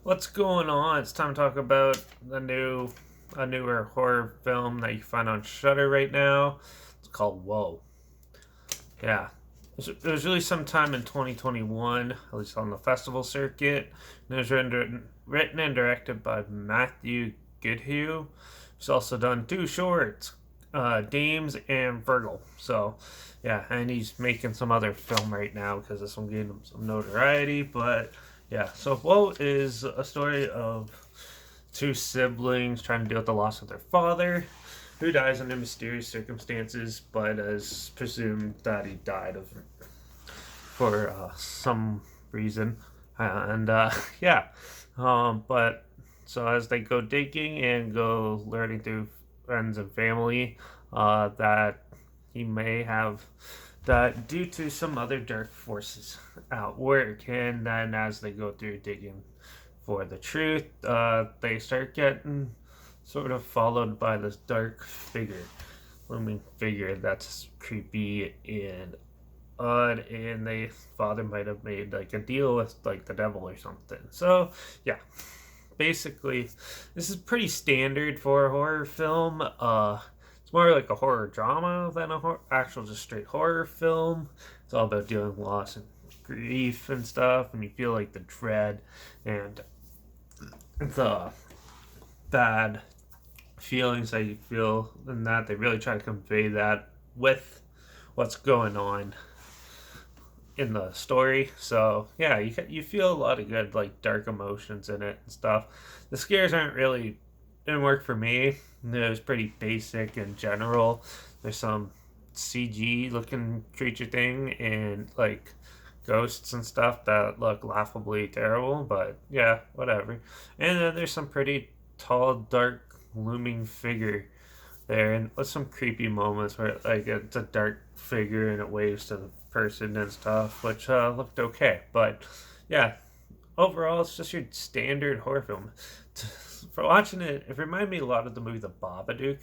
What's going on? It's time to talk about a newer horror film that you can find on Shutter right now. It's called Whoa. Yeah, it was released sometime in 2021, at least on the festival circuit. And it was written and directed by Matthew Goodhue. He's also done two shorts, Dames and Virgil. So, yeah, and he's making some other film right now because this one gave him some notoriety. But yeah, so Whoa is a story of two siblings trying to deal with the loss of their father, who dies under mysterious circumstances, but is presumed that he died of for some reason. And yeah, but so as they go digging and go learning through friends and family, that he may have that due to some other dark forces at work, and then as they go through digging for the truth, they start getting sort of followed by this dark figure, looming figure that's creepy and odd, and they father might have made like a deal with like the devil or something. So yeah, basically, this is pretty standard for a horror film. It's more like a horror drama than actual just straight horror film. It's all about dealing with loss and grief and stuff, and you feel like the dread and the bad feelings that you feel, and that they really try to convey that with what's going on in the story. So yeah, you feel a lot of good like dark emotions in it and stuff. The scares aren't really didn't work for me. It was pretty basic and general. There's some CG looking creature thing and like ghosts and stuff that look laughably terrible, but yeah, whatever. And then there's some pretty tall, dark, looming figure there, and with some creepy moments where like it's a dark figure and it waves to the person and stuff, which looked okay. But yeah, overall, it's just your standard horror film. For watching it, it reminded me a lot of the movie The Babadook,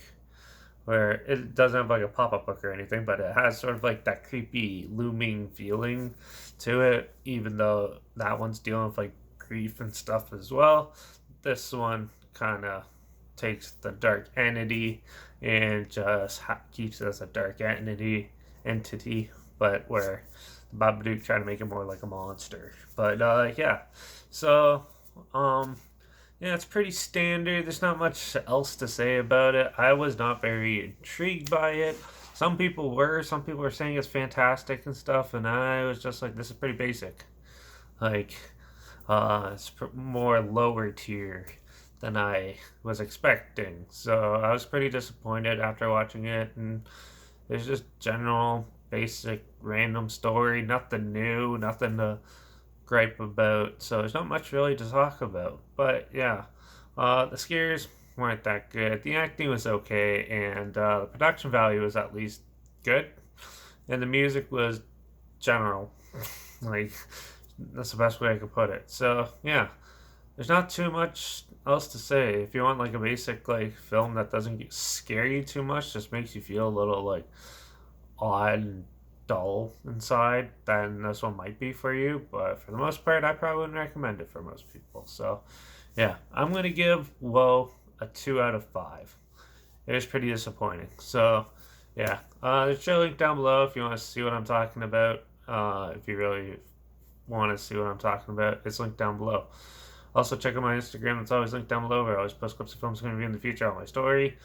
where it doesn't have like a pop-up book or anything, but it has sort of like that creepy looming feeling to it, even though that one's dealing with like grief and stuff as well. This one kind of takes the dark entity and just keeps it as a dark entity, but where the Babadook try to make it more like a monster. But yeah, so um, yeah, it's pretty standard. There's not much else to say about it. I was not very intrigued by it. Some people were. Some people were saying it's fantastic and stuff, and I was just like, this is pretty basic. Like, it's more lower tier than I was expecting. So I was pretty disappointed after watching it, and it's just general, basic, random story. Nothing new, nothing to gripe about. So there's not much really to talk about. But yeah, the scares weren't that good. The acting was okay, and the production value was at least good, and the music was general. Like that's the best way I could put it. So yeah, there's not too much else to say. If you want like a basic like film that doesn't scare you too much, just makes you feel a little like odd and dull inside, then this one might be for you. But for the most part, I probably wouldn't recommend it for most people. So yeah, I'm gonna give Whoa a 2 out of 5. It was pretty disappointing. So yeah, there's a link down below if you want to see what I'm talking about. If you really want to see what I'm talking about, it's linked down below. Also, check out my Instagram. It's always linked down below. Where I always post clips of films going to be in the future on my story.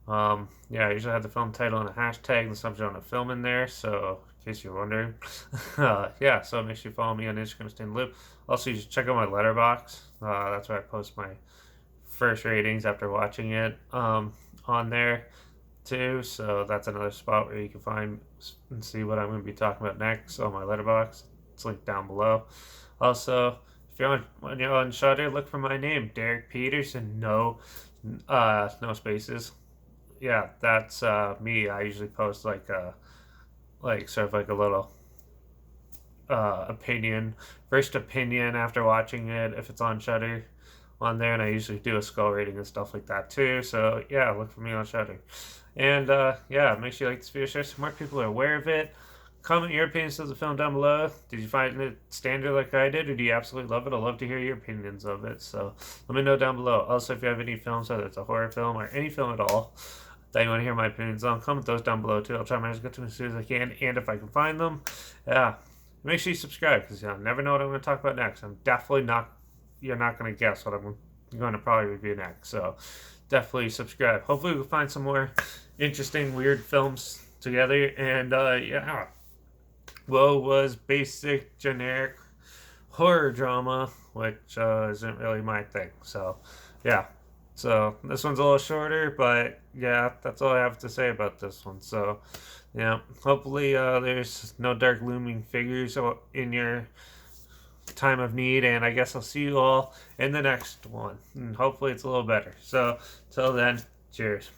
Yeah, I usually have the film title and a hashtag and the subject on the film in there. So, in case you're wondering, yeah. So make sure you follow me on Instagram, stay in the loop. Also, you should check out my Letterbox. That's where I post my first ratings after watching it. On there too. So that's another spot where you can find and see what I'm going to be talking about next on my Letterbox. It's linked down below. Also, if you're when you're on Shutter, look for my name, Derek Peterson. No spaces. Yeah, that's me. I usually post like sort of like a little opinion, first opinion after watching it if it's on Shutter on there, and I usually do a skull rating and stuff like that too. So yeah, look for me on Shutter. And yeah, make sure you like this video, share so more people are aware of it. Comment your opinions of the film down below. Did you find it standard like I did, or do you absolutely love it? I'd love to hear your opinions of it. So let me know down below. Also, if you have any films, whether it's a horror film or any film at all, that you want to hear my opinions on, comment those down below too. I'll try my best to get to them as soon as I can, and if I can find them, yeah. Make sure you subscribe, because you never know what I'm going to talk about next. I'm definitely not. You're not going to guess what I'm going to probably review next. So definitely subscribe. Hopefully we'll find some more interesting, weird films together. And yeah, Woe was basic, generic horror drama, which isn't really my thing. So yeah. So this one's a little shorter, but yeah, that's all I have to say about this one. So yeah, hopefully there's no dark looming figures in your time of need, and I guess I'll see you all in the next one, and hopefully it's a little better. So till then, cheers.